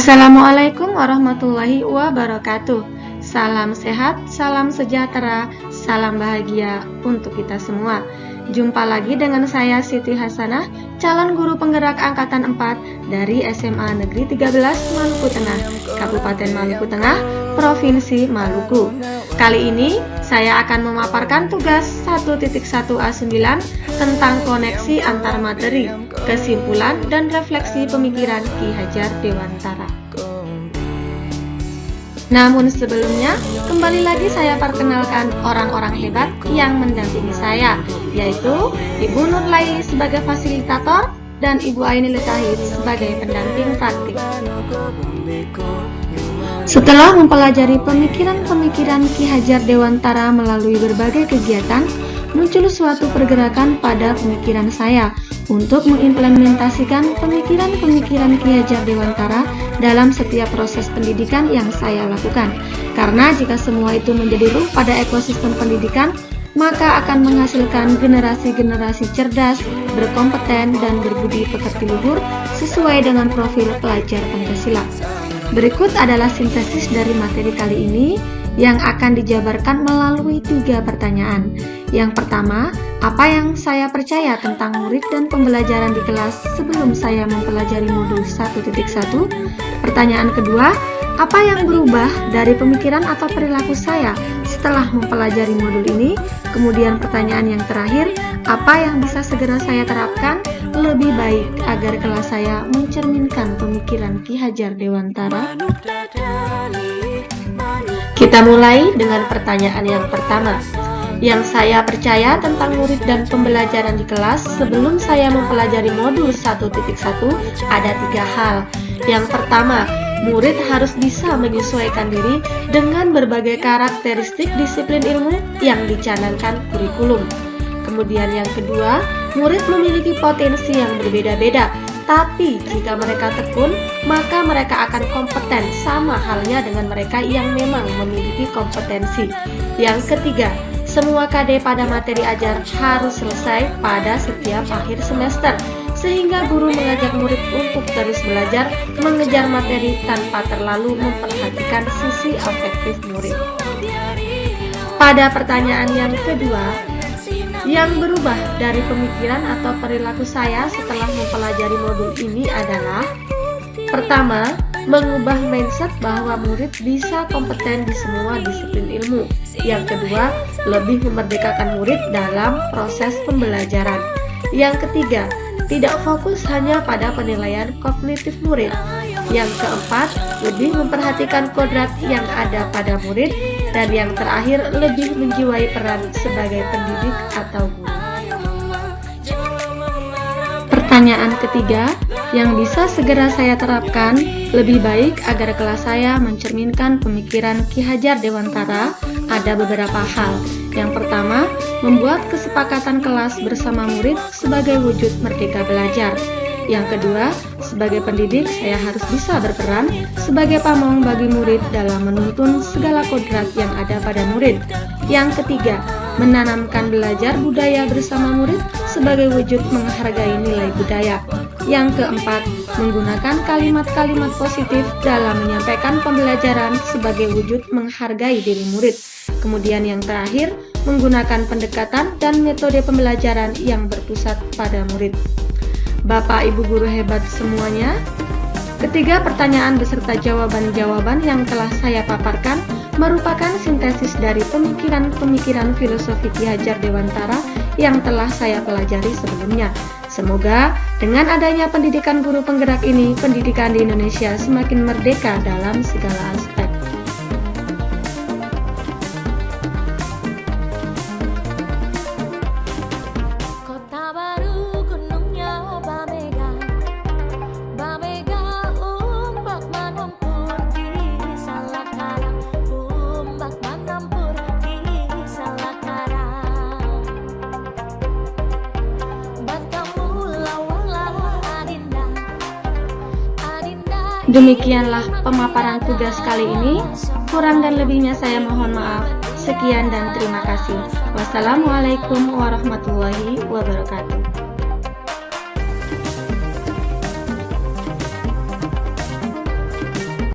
Assalamualaikum warahmatullahi wabarakatuh. Salam sehat, salam sejahtera, salam bahagia untuk kita semua. Jumpa lagi dengan saya Siti Hasanah, calon guru penggerak angkatan 4 dari SMA Negeri 13 Maluku Tengah, Kabupaten Maluku Tengah, Provinsi Maluku. Kali ini saya akan memaparkan tugas 1.1A9 tentang koneksi antar materi, kesimpulan dan refleksi pemikiran Ki Hajar Dewantara. Namun sebelumnya, kembali lagi saya perkenalkan orang-orang hebat yang mendampingi saya, yaitu Ibu Nur Laili sebagai fasilitator dan Ibu Aini Letahir sebagai pendamping praktik. Setelah mempelajari pemikiran-pemikiran Ki Hajar Dewantara melalui berbagai kegiatan, muncul suatu pergerakan pada pemikiran saya untuk mengimplementasikan pemikiran-pemikiran Ki Hajar Dewantara dalam setiap proses pendidikan yang saya lakukan. Karena jika semua itu menjadi ruh pada ekosistem pendidikan, maka akan menghasilkan generasi-generasi cerdas, berkompeten, dan berbudi pekerti luhur sesuai dengan profil pelajar Pancasila. Berikut adalah sintesis dari materi kali ini yang akan dijabarkan melalui 3 pertanyaan. Yang pertama, apa yang saya percaya tentang murid dan pembelajaran di kelas sebelum saya mempelajari modul 1.1? Pertanyaan kedua, apa yang berubah dari pemikiran atau perilaku saya setelah mempelajari modul ini? Kemudian pertanyaan yang terakhir, apa yang bisa segera saya terapkan lebih baik agar kelas saya mencerminkan pemikiran Ki Hajar Dewantara? Kita mulai dengan pertanyaan yang pertama. Yang saya percaya tentang murid dan pembelajaran di kelas sebelum saya mempelajari modul 1.1 ada 3 hal. Yang pertama, murid harus bisa menyesuaikan diri dengan berbagai karakteristik disiplin ilmu yang dicanangkan kurikulum. Kemudian yang kedua, murid memiliki potensi yang berbeda-beda, tapi jika mereka tekun, maka mereka akan kompeten sama halnya dengan mereka yang memang memiliki kompetensi. Yang ketiga, semua KD pada materi ajar harus selesai pada setiap akhir semester, sehingga guru mengajak murid untuk terus belajar mengejar materi tanpa terlalu memperhatikan sisi afektif murid. Pada pertanyaan yang kedua, yang berubah dari pemikiran atau perilaku saya setelah mempelajari modul ini adalah: pertama, mengubah mindset bahwa murid bisa kompeten di semua disiplin ilmu. Yang kedua, lebih memerdekakan murid dalam proses pembelajaran. Yang ketiga, tidak fokus hanya pada penilaian kognitif murid. Yang keempat, lebih memperhatikan kodrat yang ada pada murid. Dan yang terakhir, lebih menjiwai peran sebagai pendidik atau guru. Pertanyaan ketiga, yang bisa segera saya terapkan lebih baik agar kelas saya mencerminkan pemikiran Ki Hajar Dewantara ada beberapa hal. Yang pertama, membuat kesepakatan kelas bersama murid sebagai wujud merdeka belajar. Yang kedua, sebagai pendidik saya harus bisa berperan sebagai pamong bagi murid dalam menuntun segala kodrat yang ada pada murid. Yang ketiga, menanamkan belajar budaya bersama murid sebagai wujud menghargai nilai budaya. Yang keempat, menggunakan kalimat-kalimat positif dalam menyampaikan pembelajaran sebagai wujud menghargai diri murid. Kemudian yang terakhir, menggunakan pendekatan dan metode pembelajaran yang berpusat pada murid. Bapak Ibu guru hebat semuanya, ketiga pertanyaan beserta jawaban-jawaban yang telah saya paparkan merupakan sintesis dari pemikiran-pemikiran filosofi Ki Hajar Dewantara yang telah saya pelajari sebelumnya. Semoga dengan adanya pendidikan guru penggerak ini, pendidikan di Indonesia semakin merdeka dalam segala aspek. Demikianlah pemaparan tugas kali ini. Kurang dan lebihnya saya mohon maaf. Sekian dan terima kasih. Wassalamualaikum warahmatullahi wabarakatuh.